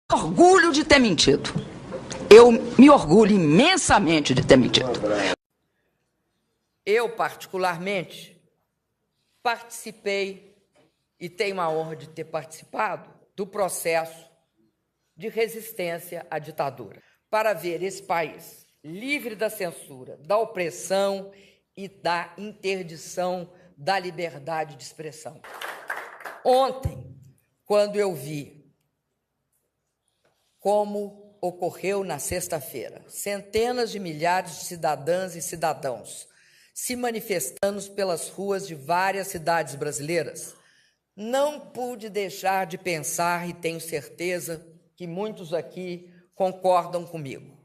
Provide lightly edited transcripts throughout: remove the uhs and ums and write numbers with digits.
Orgulho de ter mentido. Eu me orgulho imensamente de ter mentido. Eu, particularmente, participei e tenho a honra de ter participado do processo de resistência à ditadura, para ver esse país livre da censura, da opressão e da interdição da liberdade de expressão. Ontem, quando eu vi como ocorreu na sexta-feira, centenas de milhares de cidadãs e cidadãos se manifestando pelas ruas de várias cidades brasileiras, não pude deixar de pensar, e tenho certeza que muitos aqui concordam comigo.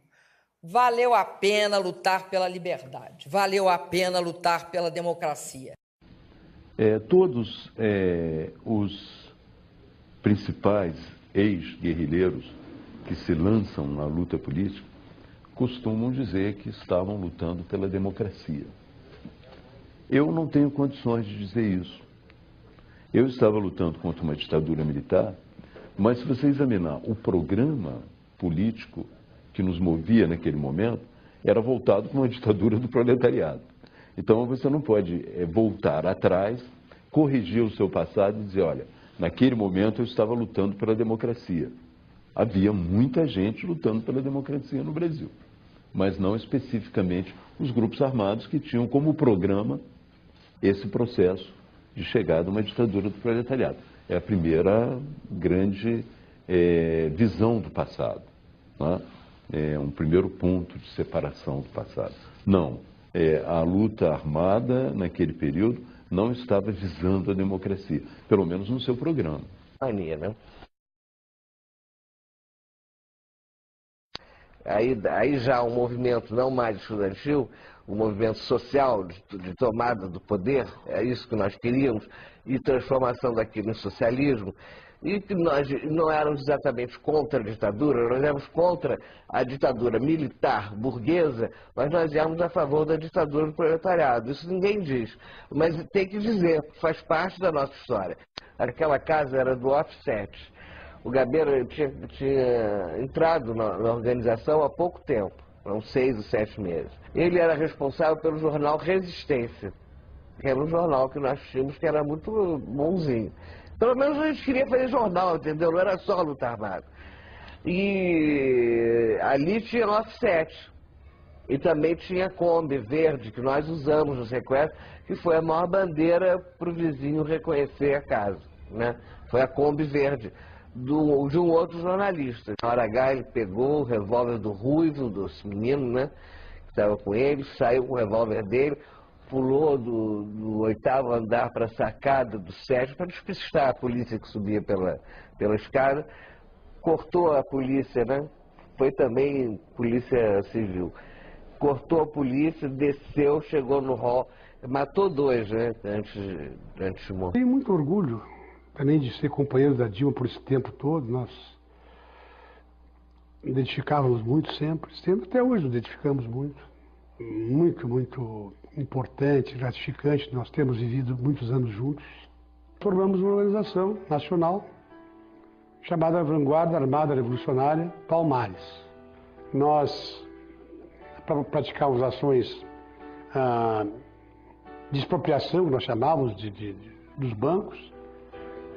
Valeu a pena lutar pela liberdade, valeu a pena lutar pela democracia. Todos os principais ex-guerrilheiros que se lançam na luta política costumam dizer que estavam lutando pela democracia. Eu não tenho condições de dizer isso. Eu estava lutando contra uma ditadura militar, mas se você examinar o programa político que nos movia naquele momento, era voltado para uma ditadura do proletariado. Então você não pode voltar atrás, corrigir o seu passado e dizer, olha, naquele momento eu estava lutando pela democracia. Havia muita gente lutando pela democracia no Brasil, mas não especificamente os grupos armados que tinham como programa esse processo de chegada a uma ditadura do proletariado. É a primeira grande visão do passado, né? É um primeiro ponto de separação do passado. Não, a luta armada naquele período não estava visando a democracia, pelo menos no seu programa. Né? Aí já um movimento não mais estudantil, um movimento social de tomada do poder, é isso que nós queríamos, e transformação daquilo em socialismo, e que nós não éramos exatamente contra a ditadura, nós éramos contra a ditadura militar burguesa, mas nós éramos a favor da ditadura do proletariado. Isso ninguém diz, mas tem que dizer, faz parte da nossa história. Aquela casa era do offset. O Gabeira tinha entrado na organização há pouco tempo, há uns 6 ou 7 meses. Ele era responsável pelo jornal Resistência, que era um jornal que nós tínhamos que era muito bonzinho. Pelo menos a gente queria fazer jornal, entendeu? Não era só luta armada. E ali tinha offset. E também tinha a Kombi verde, que nós usamos no sequestro, que foi a maior bandeira para o vizinho reconhecer a casa, né? Foi a Kombi verde. De um outro jornalista. Na hora H ele pegou o revólver do Ruivo, desse menino, né, que estava com ele, saiu com o revólver dele, pulou do 8º andar para a sacada do 7º para despistar a polícia que subia pela escada, cortou a polícia, né, foi também polícia civil, cortou a polícia, desceu, chegou no hall, matou 2, né, antes de morrer. Tenho muito orgulho também de ser companheiro da Dilma por esse tempo todo. Nós identificávamos muito sempre, até hoje nos identificamos muito. Muito importante, gratificante, nós temos vivido muitos anos juntos. Formamos uma organização nacional chamada Vanguarda Armada Revolucionária Palmares. Nós praticávamos ações de expropriação, que nós chamávamos dos bancos.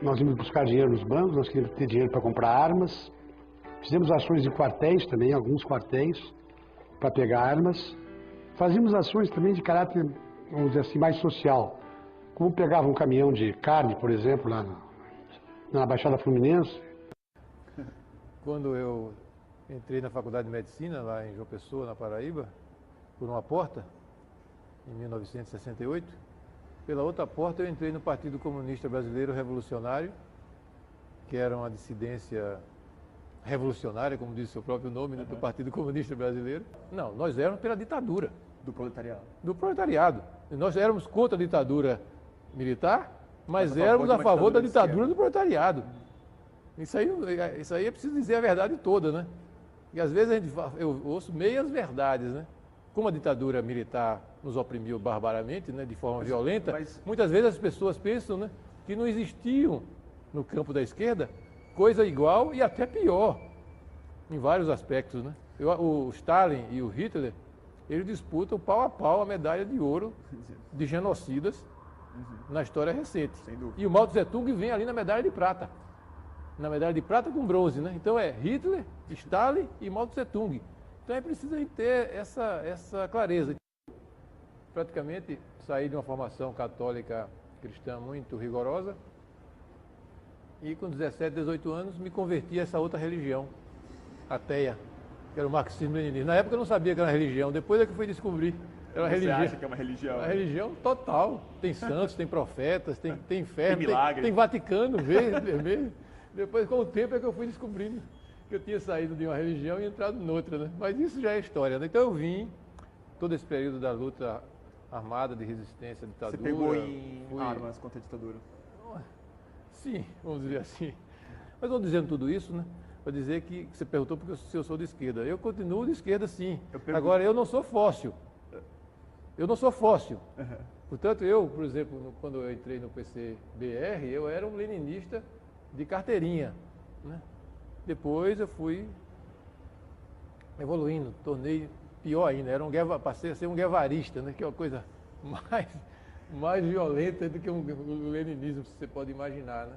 Nós íamos buscar dinheiro nos bancos, nós queríamos ter dinheiro para comprar armas. Fizemos ações em quartéis também, alguns quartéis, para pegar armas. Fazíamos ações também de caráter, vamos dizer assim, mais social. Como pegava um caminhão de carne, por exemplo, lá na Baixada Fluminense. Quando eu entrei na Faculdade de Medicina, lá em João Pessoa, na Paraíba, por uma porta, em 1968, pela outra porta eu entrei no Partido Comunista Brasileiro Revolucionário, que era uma dissidência revolucionária, como diz o seu próprio nome, né, do Partido Comunista Brasileiro. Não, nós éramos pela ditadura. Do proletariado. Do proletariado. Nós éramos contra a ditadura militar, mas éramos a favor da ditadura do proletariado. Isso aí é preciso dizer a verdade toda, né? E às vezes eu ouço meias verdades, né? Como a ditadura militar nos oprimiu barbaramente, né, de forma violenta, muitas vezes as pessoas pensam, né, que não existiam no campo da esquerda coisa igual e até pior. em vários aspectos, né? O Stalin e o Hitler, eles disputam pau a pau a medalha de ouro de genocidas na história recente. Sem dúvida. E o Mao Tse-tung vem ali na medalha de prata. Na medalha de prata com bronze, né? Então é Hitler, Stalin e Mao Tse-tung. Então é preciso a gente ter essa clareza. Praticamente saí de uma formação católica cristã muito rigorosa e com 17, 18 anos me converti a essa outra religião, ateia, que era o marxismo-leninismo. Na época eu não sabia que era uma religião, depois é que fui descobrir. Era uma religião. Você acha que é uma religião? Uma religião total. Tem santos, tem profetas, tem inferno, tem milagre. Tem Vaticano, vê. Depois, com o tempo, é que eu fui descobrindo que eu tinha saído de uma religião e entrado noutra, né? Mas isso já é história, né? Então eu vim, todo esse período da luta armada de resistência à ditadura. Você pegou em armas contra a ditadura? Sim, vamos dizer assim. Mas vou dizendo tudo isso, né? Para dizer que você perguntou porque se eu sou de esquerda. Eu continuo de esquerda, sim. Agora, eu não sou fóssil. Eu não sou fóssil. Uhum. Portanto, eu, por exemplo, quando eu entrei no PCBR, eu era um leninista de carteirinha, né? Depois eu fui evoluindo, tornei pior ainda, passei a ser um guevarista, né? Que é uma coisa mais violenta do que o leninismo, se você pode imaginar, né?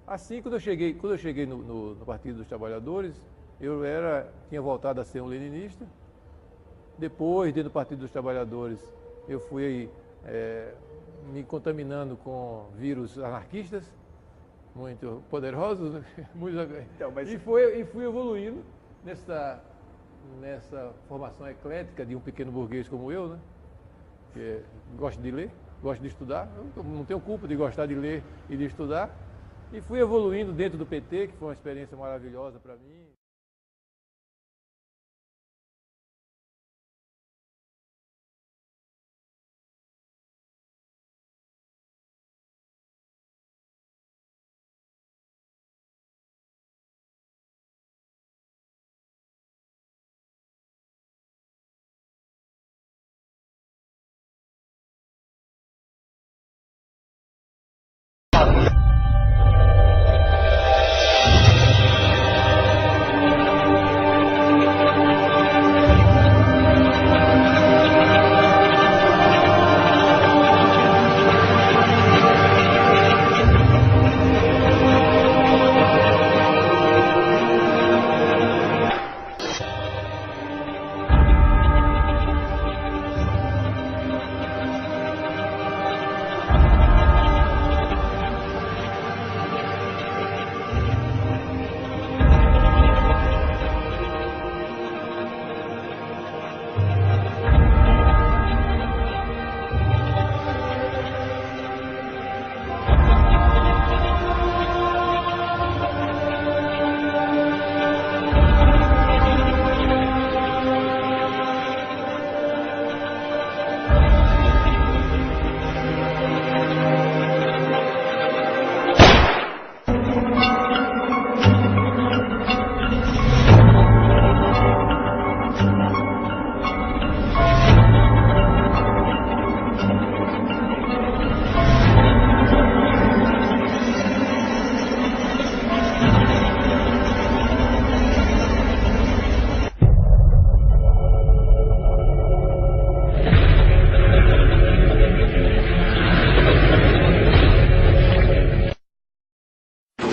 Assim, quando eu cheguei no Partido dos Trabalhadores, eu tinha voltado a ser um leninista. Depois, dentro do Partido dos Trabalhadores, eu fui me contaminando com vírus anarquistas, muito poderosos, né? Então, mas... e fui evoluindo nessa formação eclética de um pequeno burguês como eu, né? Que gosto de ler, gosto de estudar, eu não tenho culpa de gostar de ler e de estudar, e fui evoluindo dentro do PT, que foi uma experiência maravilhosa para mim.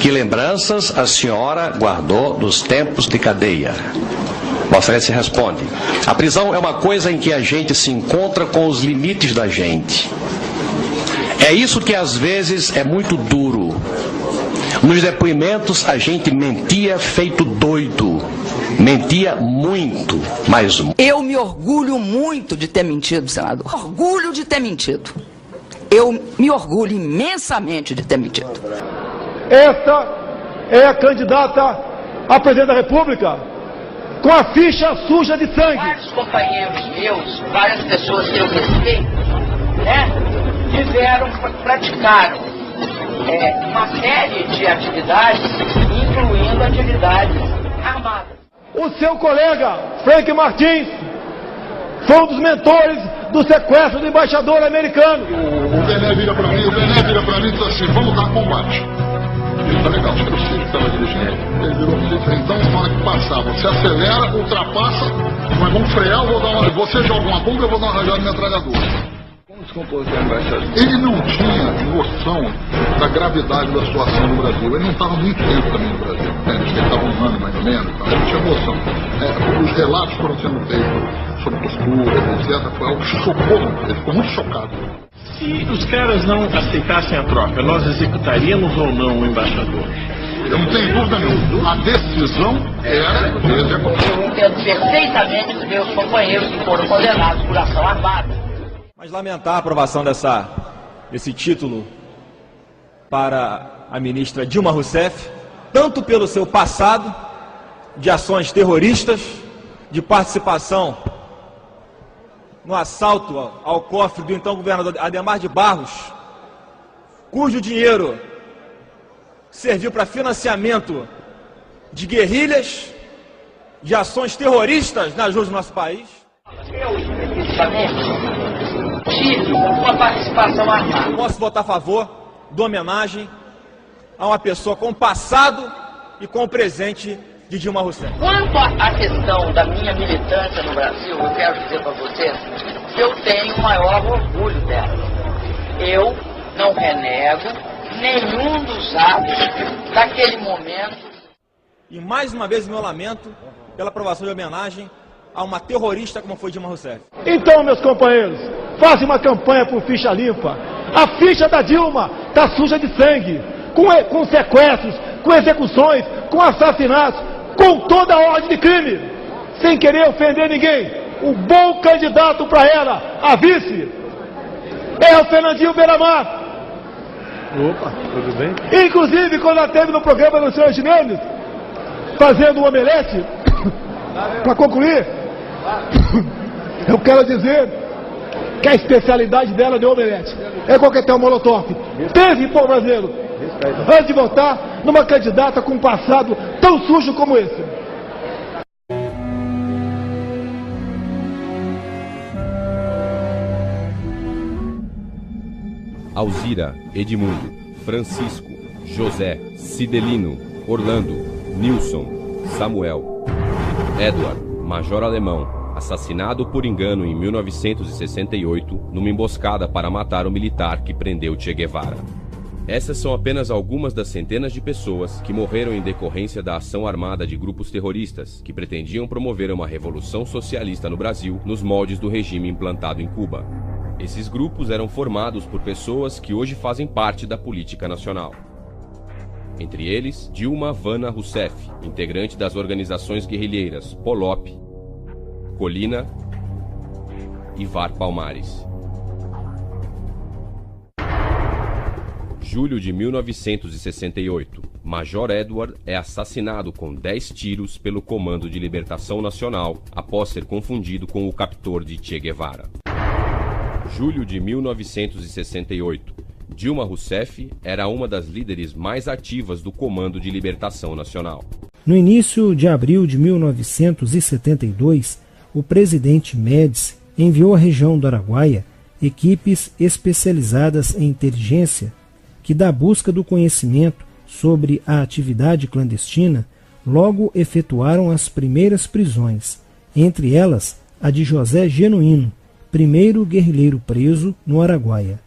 Que lembranças a senhora guardou dos tempos de cadeia? Vossa Excelência responde: a prisão é uma coisa em que a gente se encontra com os limites da gente. É isso que às vezes é muito duro. Nos depoimentos a gente mentia feito doido. Mentia muito, mas... Eu me orgulho muito de ter mentido, senador. Orgulho de ter mentido. Eu me orgulho imensamente de ter mentido. Essa é a candidata a presidente da República com a ficha suja de sangue. Vários companheiros meus, várias pessoas que eu respeito, né, praticaram uma série de atividades, incluindo atividades armadas. O seu colega, Frank Martins, foi um dos mentores do sequestro do embaixador americano. O Bené vira pra mim e diz assim: vamos dar combate. Ele tá legal, acho que eu sei que estava dirigindo. Ele virou e disse: então fala que passar. Você acelera, ultrapassa, nós vamos frear, você joga uma bomba, eu vou dar uma rajada de metralhadora. Ele não tinha noção da gravidade da situação no Brasil. Ele não estava muito tempo também no Brasil. Acho que ele estava um ano mais ou menos. Então ele não tinha noção. Os relatos foram sendo feitos sobre postura, etc. Foi algo que chocou. Ele ficou muito chocado. Se os caras não aceitassem a troca, nós executaríamos ou não o embaixador? Eu não tenho dúvida nenhuma. A decisão era de executar. Eu entendo perfeitamente os meus companheiros que foram condenados por ação armada. Mas lamentar a aprovação desse título para a ministra Dilma Rousseff, tanto pelo seu passado de ações terroristas, de participação no assalto ao cofre do então governador Adhemar de Barros, cujo dinheiro serviu para financiamento de guerrilhas, de ações terroristas nas ruas do nosso país. Eu, especificamente, tive uma participação armada. Posso votar a favor da homenagem a uma pessoa com o passado e com o presente de Dilma Rousseff. Quanto à questão da minha militância no Brasil, eu quero dizer para vocês que eu tenho o maior orgulho dela. Eu não renego nenhum dos atos daquele momento. E mais uma vez meu lamento pela aprovação de homenagem a uma terrorista como foi Dilma Rousseff. Então, meus companheiros, façam uma campanha por ficha limpa. A ficha da Dilma está suja de sangue, com sequestros, com execuções, com assassinatos, com toda a ordem de crime, sem querer ofender ninguém. O bom candidato para ela, a vice, é o Fernandinho Beiramar. Opa, tudo bem? Inclusive, quando ela esteve no programa do Sr. Gimenez, fazendo um omelete, para concluir, eu quero dizer que a especialidade dela de omelete é coquetel molotov. Teve, povo brasileiro, antes de votar numa candidata com um passado tão sujo como esse. Alzira, Edmundo, Francisco, José, Cidelino, Orlando, Nilson, Samuel, Edward, Major Alemão, assassinado por engano em 1968 numa emboscada para matar o militar que prendeu Che Guevara. Essas são apenas algumas das centenas de pessoas que morreram em decorrência da ação armada de grupos terroristas que pretendiam promover uma revolução socialista no Brasil nos moldes do regime implantado em Cuba. Esses grupos eram formados por pessoas que hoje fazem parte da política nacional. Entre eles, Dilma Vana Rousseff, integrante das organizações guerrilheiras Polop, Colina e VAR Palmares. Julho de 1968, Major Edward é assassinado com 10 tiros pelo Comando de Libertação Nacional após ser confundido com o captor de Che Guevara. Julho de 1968, Dilma Rousseff era uma das líderes mais ativas do Comando de Libertação Nacional. No início de abril de 1972, o presidente Médici enviou à região do Araguaia equipes especializadas em inteligência que, da busca do conhecimento sobre a atividade clandestina, logo efetuaram as primeiras prisões, entre elas a de José Genuíno, primeiro guerrilheiro preso no Araguaia.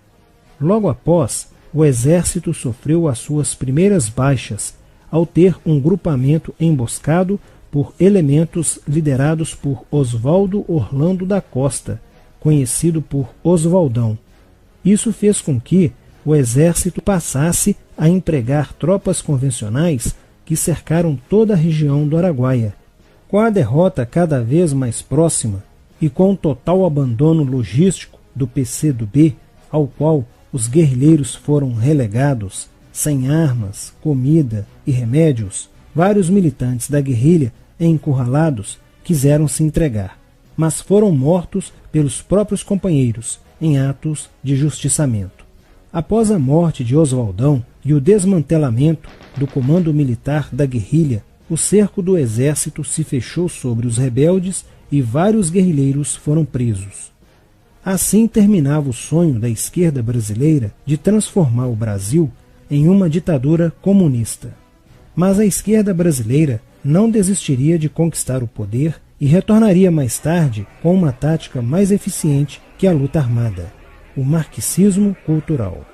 Logo após, o exército sofreu as suas primeiras baixas, ao ter um grupamento emboscado por elementos liderados por Oswaldo Orlando da Costa, conhecido por Oswaldão. Isso fez com que o exército passasse a empregar tropas convencionais que cercaram toda a região do Araguaia. Com a derrota cada vez mais próxima e com o total abandono logístico do PCdoB, ao qual os guerrilheiros foram relegados, sem armas, comida e remédios, vários militantes da guerrilha, encurralados, quiseram se entregar, mas foram mortos pelos próprios companheiros em atos de justiçamento. Após a morte de Oswaldão e o desmantelamento do comando militar da guerrilha, o cerco do exército se fechou sobre os rebeldes e vários guerrilheiros foram presos. Assim terminava o sonho da esquerda brasileira de transformar o Brasil em uma ditadura comunista. Mas a esquerda brasileira não desistiria de conquistar o poder e retornaria mais tarde com uma tática mais eficiente que a luta armada: o marxismo cultural.